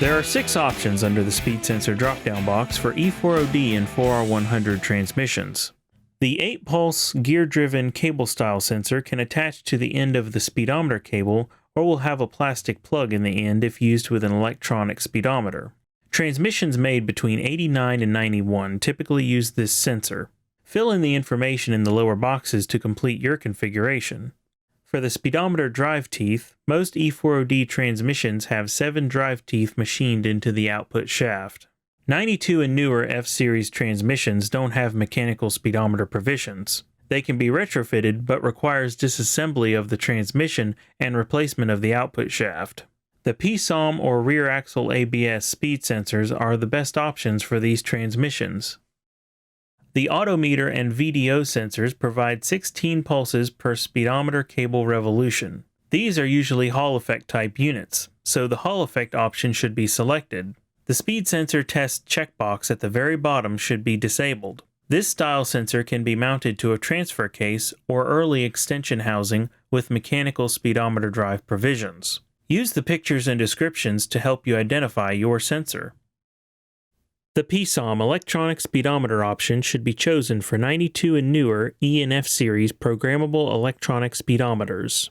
There are 6 options under the speed sensor drop-down box for E4OD and 4R100 transmissions. The 8-pulse gear-driven cable-style sensor can attach to the end of the speedometer cable or will have a plastic plug in the end if used with an electronic speedometer. Transmissions made between 89 and 91 typically use this sensor. Fill in the information in the lower boxes to complete your configuration. For the speedometer drive teeth, most E4OD transmissions have 7 drive teeth machined into the output shaft. 92 and newer F-Series transmissions don't have mechanical speedometer provisions. They can be retrofitted but requires disassembly of the transmission and replacement of the output shaft. The PSOM or rear axle ABS speed sensors are the best options for these transmissions. The Autometer and VDO sensors provide 16 pulses per speedometer cable revolution. These are usually Hall effect type units, so the Hall effect option should be selected. The speed sensor test checkbox at the very bottom should be disabled. This style sensor can be mounted to a transfer case or early extension housing with mechanical speedometer drive provisions. Use the pictures and descriptions to help you identify your sensor. The PSOM electronic speedometer option should be chosen for 92 and newer E and F series programmable electronic speedometers.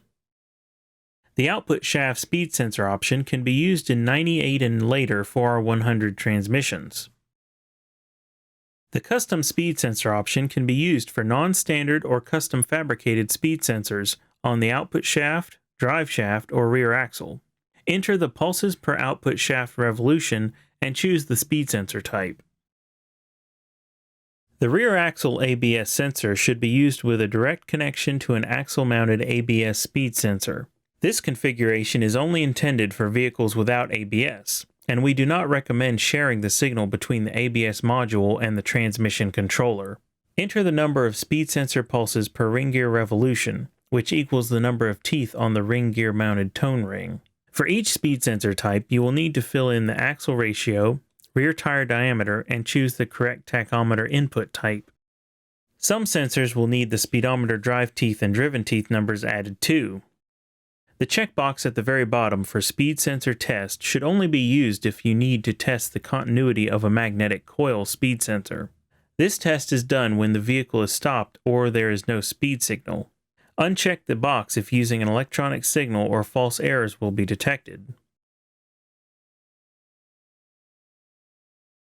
The output shaft speed sensor option can be used in 98 and later 4R100 transmissions. The custom speed sensor option can be used for non-standard or custom fabricated speed sensors on the output shaft, drive shaft, or rear axle. Enter the pulses per output shaft revolution and choose the speed sensor type. The rear axle ABS sensor should be used with a direct connection to an axle-mounted ABS speed sensor. This configuration is only intended for vehicles without ABS, and we do not recommend sharing the signal between the ABS module and the transmission controller. Enter the number of speed sensor pulses per ring gear revolution, which equals the number of teeth on the ring gear mounted tone ring. For each speed sensor type, you will need to fill in the axle ratio, rear tire diameter, and choose the correct tachometer input type. Some sensors will need the speedometer drive teeth and driven teeth numbers added too. The checkbox at the very bottom for speed sensor test should only be used if you need to test the continuity of a magnetic coil speed sensor. This test is done when the vehicle is stopped or there is no speed signal. Uncheck the box if using an electronic signal or false errors will be detected.